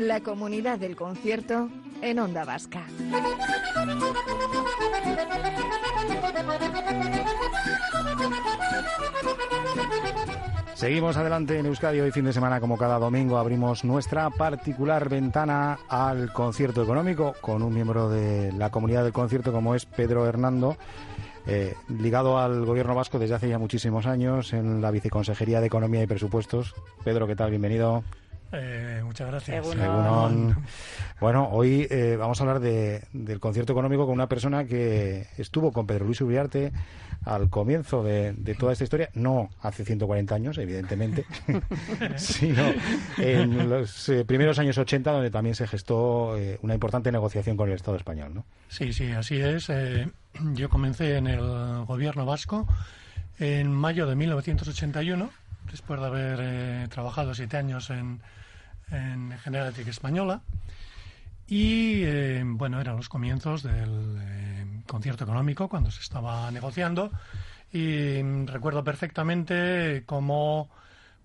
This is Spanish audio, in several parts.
La Comunidad del Concierto en Onda Vasca. Seguimos adelante en Euskadi. Hoy fin de semana, como cada domingo, abrimos nuestra particular ventana al concierto económico con un miembro de la Comunidad del Concierto como es Pedro Hernando, ligado al Gobierno vasco desde hace ya muchísimos años en la Viceconsejería de Economía y Presupuestos. Pedro, ¿qué tal? Bienvenido. Muchas gracias. Bueno, hoy vamos a hablar del concierto económico con una persona que estuvo con Pedro Luis Uriarte al comienzo de toda esta historia, no hace 140 años, evidentemente, sino en los primeros años 80, donde también se gestó una importante negociación con el Estado español, ¿no? Sí, así es. Yo comencé en el Gobierno vasco en mayo de 1981, después de haber trabajado 7 años en General Electric Española, y eran los comienzos del concierto económico cuando se estaba negociando, y recuerdo perfectamente cómo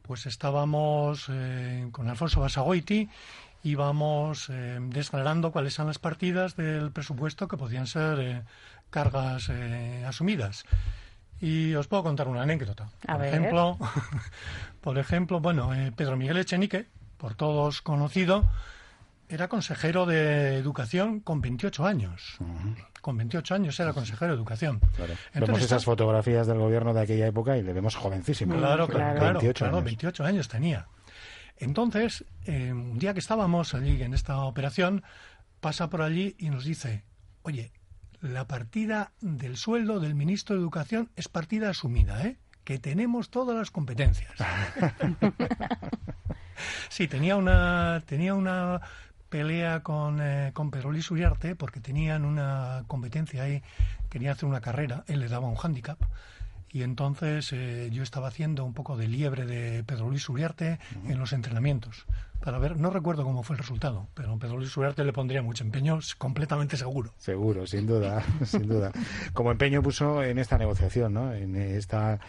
pues estábamos con Alfonso Basagoiti, íbamos desgranando cuáles son las partidas del presupuesto que podían ser cargas asumidas. Y os puedo contar una anécdota. Por ejemplo, Pedro Miguel Echenique, por todos conocido, era consejero de Educación con 28 años. Uh-huh. Con 28 años era consejero de Educación. Claro. Entonces, vemos esas fotografías del gobierno de aquella época y le vemos jovencísimo. Claro, 28 años tenía. Entonces, un día que estábamos allí en esta operación, pasa por allí y nos dice: oye, la partida del sueldo del ministro de Educación es partida asumida, que tenemos todas las competencias. Sí, tenía una pelea con Pedro Luis Uriarte porque tenían una competencia ahí, quería hacer una carrera, él le daba un hándicap. Y entonces yo estaba haciendo un poco de liebre de Pedro Luis Uriarte en los entrenamientos. Para ver, no recuerdo cómo fue el resultado, pero Pedro Luis Uriarte le pondría mucho empeño, completamente seguro. Seguro, sin duda, sin duda. Como empeño puso en esta negociación, ¿no? En esta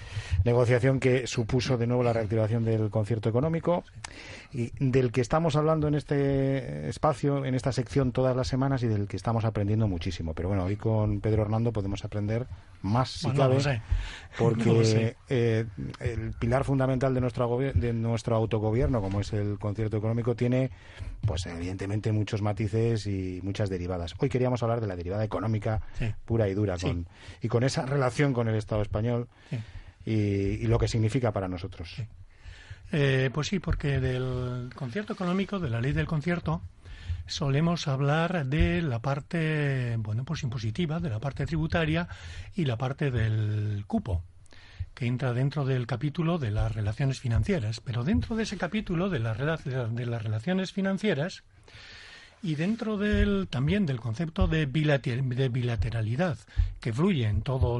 negociación que supuso de nuevo la reactivación del concierto económico, y del que estamos hablando en este espacio, en esta sección todas las semanas, y del que estamos aprendiendo muchísimo. Pero bueno, hoy con Pedro Hernando podemos aprender más, si cabe, porque el pilar fundamental de nuestro autogobierno, como es el concierto económico, tiene, pues evidentemente, muchos matices y muchas derivadas. Hoy queríamos hablar de la derivada económica pura y dura, con esa relación con el Estado español y lo que significa para nosotros. Sí. Pues sí, porque del concierto económico, de la ley del concierto, solemos hablar de la parte, impositiva, de la parte tributaria y la parte del cupo, que entra dentro del capítulo de las relaciones financieras. Pero dentro de ese capítulo de las relaciones financieras y dentro también del concepto de bilateralidad que fluye en todo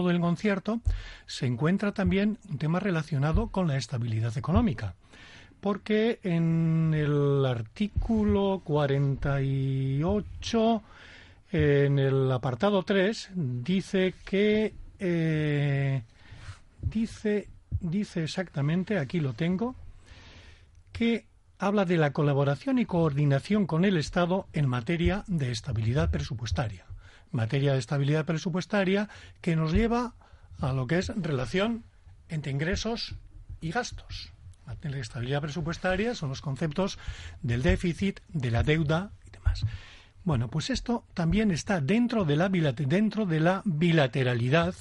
el concierto, se encuentra también un tema relacionado con la estabilidad económica. Porque en el artículo 48, en el apartado 3, dice que dice exactamente, aquí lo tengo, que habla de la colaboración y coordinación con el Estado en materia de estabilidad presupuestaria. Materia de estabilidad presupuestaria que nos lleva a lo que es relación entre ingresos y gastos. La estabilidad presupuestaria son los conceptos del déficit, de la deuda y demás. Bueno, pues esto también está dentro de la bilateralidad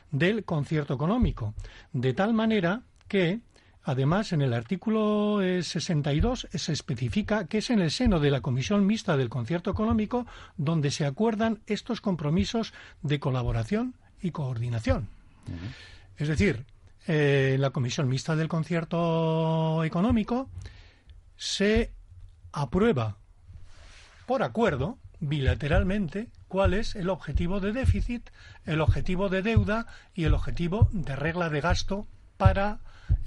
del concierto económico, de tal manera que, además, en el artículo 62 se especifica que es en el seno de la Comisión Mixta del Concierto Económico donde se acuerdan estos compromisos de colaboración y coordinación. Uh-huh. Es decir, la Comisión Mixta del Concierto Económico se aprueba por acuerdo, bilateralmente, cuál es el objetivo de déficit, el objetivo de deuda y el objetivo de regla de gasto para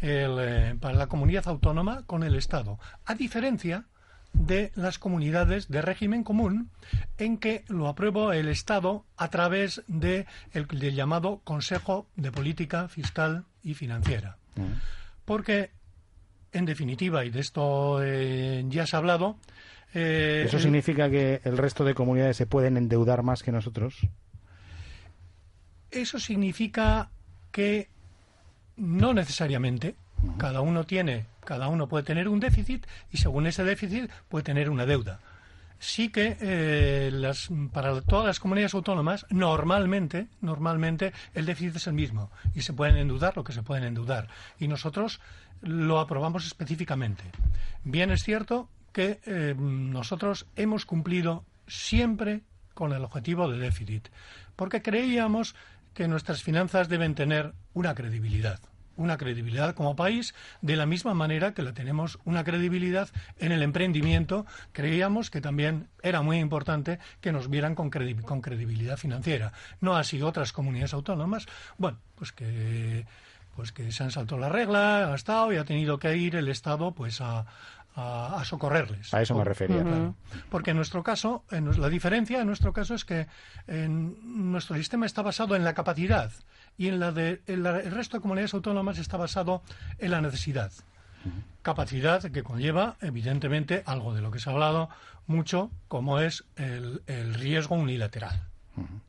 la comunidad autónoma con el Estado, a diferencia de las comunidades de régimen común, en que lo aprueba el Estado a través del llamado Consejo de Política Fiscal y Financiera. Porque en definitiva, y de esto ya se ha hablado... ¿Eso significa que el resto de comunidades se pueden endeudar más que nosotros? Eso significa que no necesariamente. Cada uno puede tener un déficit y según ese déficit puede tener una deuda. Sí que para todas las comunidades autónomas normalmente el déficit es el mismo y se pueden endeudar lo que se pueden endeudar. Y nosotros lo aprobamos específicamente. Bien es cierto que nosotros hemos cumplido siempre con el objetivo de déficit, porque creíamos que nuestras finanzas deben tener una credibilidad como país, de la misma manera que la tenemos una credibilidad en el emprendimiento. Creíamos que también era muy importante que nos vieran con credibilidad financiera. No así otras comunidades autónomas, bueno, pues que se han saltado la regla, ha estado y ha tenido que ir el Estado pues a socorrerles. A eso me refería. Claro. Porque en nuestro caso, la diferencia en nuestro caso es que nuestro sistema está basado en la capacidad y el resto de comunidades autónomas está basado en la necesidad. Capacidad que conlleva, evidentemente, algo de lo que se ha hablado mucho, como es el riesgo unilateral.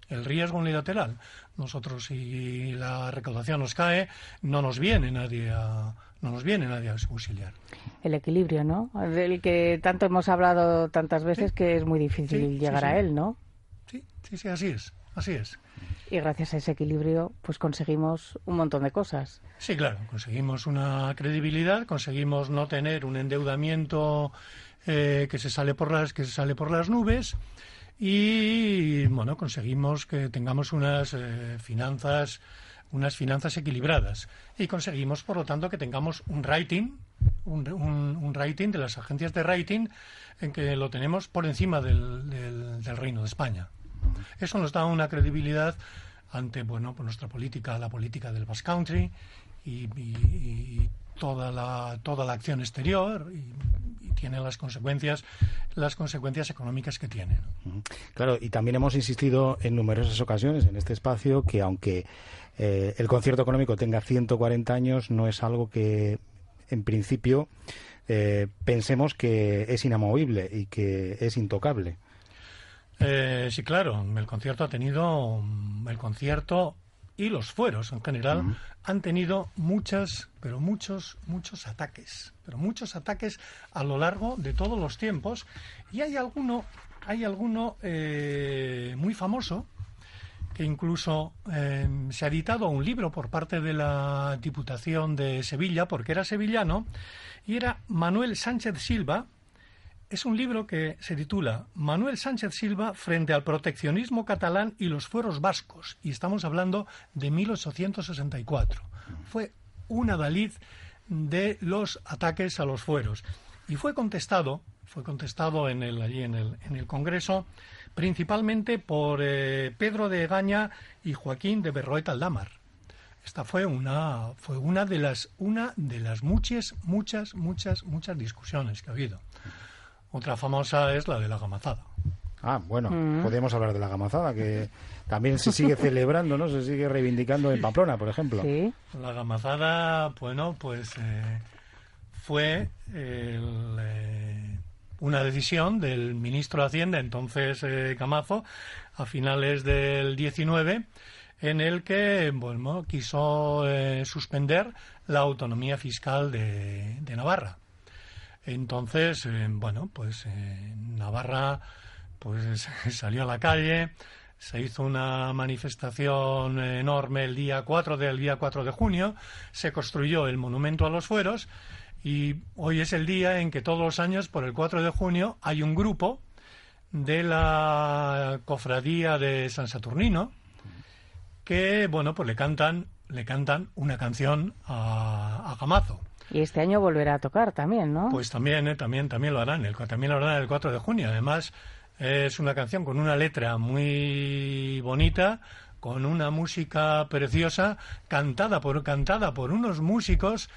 El riesgo unilateral. Nosotros, si la recaudación nos cae, no nos viene nadie a auxiliar. El equilibrio, ¿no? Del que tanto hemos hablado tantas veces, que es muy difícil llegar a él, ¿no? Sí, así es. Y gracias a ese equilibrio, pues conseguimos un montón de cosas. Sí, claro, conseguimos una credibilidad, conseguimos no tener un endeudamiento que se sale por las nubes. Y bueno, conseguimos que tengamos unas finanzas equilibradas y conseguimos, por lo tanto, que tengamos un rating de las agencias de rating en que lo tenemos por encima del Reino de España. Eso nos da una credibilidad ante pues nuestra política, la política del Basque Country y toda la acción exterior y tiene las consecuencias económicas que tiene, ¿no? Claro, y también hemos insistido en numerosas ocasiones en este espacio que aunque el concierto económico tenga 140 años, no es algo que en principio pensemos que es inamovible y que es intocable. Sí, claro, el concierto y los fueros en general han tenido muchos ataques a lo largo de todos los tiempos, y hay alguno muy famoso que incluso se ha editado un libro por parte de la Diputación de Sevilla, porque era sevillano, y era Manuel Sánchez Silva. Es un libro que se titula Manuel Sánchez Silva frente al proteccionismo catalán y los fueros vascos, y estamos hablando de 1864. Fue un adalid de los ataques a los fueros y fue contestado allí en el Congreso principalmente por Pedro de Egaña y Joaquín de Berroeta Aldamar. Esta fue una de las muchas discusiones que ha habido. Otra famosa es la de la gamazada. Bueno, podemos hablar de la gamazada, que también se sigue celebrando, ¿no? Se sigue reivindicando en Pamplona, por ejemplo. Sí. La gamazada, bueno, pues fue una decisión del ministro de Hacienda, entonces Camazo, a finales del 19, en el que, bueno, quiso suspender la autonomía fiscal de Navarra. Entonces, Navarra pues salió a la calle, se hizo una manifestación enorme el día 4 de junio, se construyó el monumento a los fueros y hoy es el día en que todos los años, por el 4 de junio, hay un grupo de la cofradía de San Saturnino que, bueno, pues le cantan una canción a Camazo. Y este año volverá a tocar también, ¿no? Pues también lo harán. También lo harán el 4 de junio. Además, es una canción con una letra muy bonita, con una música preciosa, cantada por unos músicos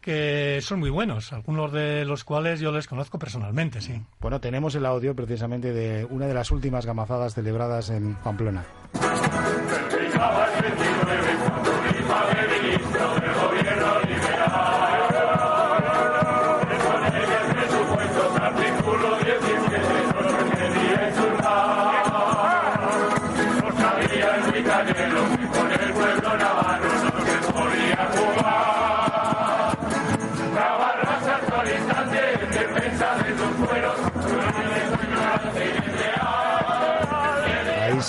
que son muy buenos, algunos de los cuales yo les conozco personalmente, sí. Bueno, tenemos el audio precisamente de una de las últimas gamazadas celebradas en Pamplona.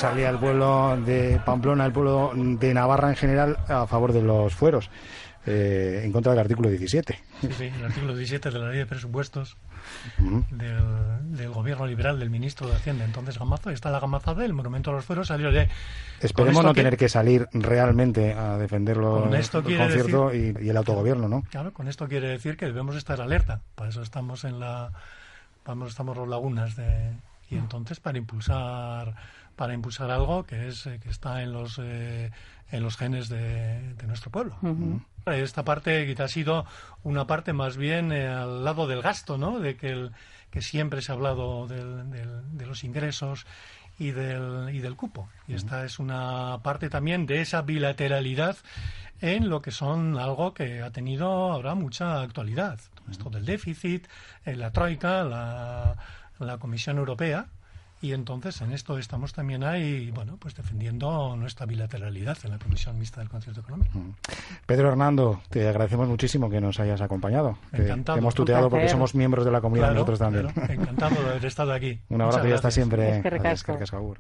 salía el pueblo de Pamplona, el pueblo de Navarra en general, a favor de los fueros, en contra del artículo 17. Sí, el artículo 17 de la Ley de Presupuestos del gobierno liberal del ministro de Hacienda, entonces Gamazo. Está la gamazada, el monumento a los fueros salió de... Esperemos no tener que salir realmente a defenderlo, el concierto y el autogobierno, ¿no? Claro, con esto quiere decir que debemos estar alerta. Para eso estamos estamos los lagunas y entonces para impulsar algo que está en los genes de nuestro pueblo. Esta parte que ha sido una parte más bien al lado del gasto, ¿no? De que siempre se ha hablado de los ingresos y del cupo. Y esta es una parte también de esa bilateralidad en lo que son algo que ha tenido ahora mucha actualidad. Esto del déficit, la Troika, la Comisión Europea. Y entonces en esto estamos también ahí, pues defendiendo nuestra bilateralidad en la Comisión Mixta del Concierto Económico. Pedro Hernando, te agradecemos muchísimo que nos hayas acompañado. Encantado. Te hemos tuteado porque somos miembros de la comunidad, nosotros también. Claro, encantado de haber estado aquí. Un abrazo y hasta siempre. Es que recasco. Agur.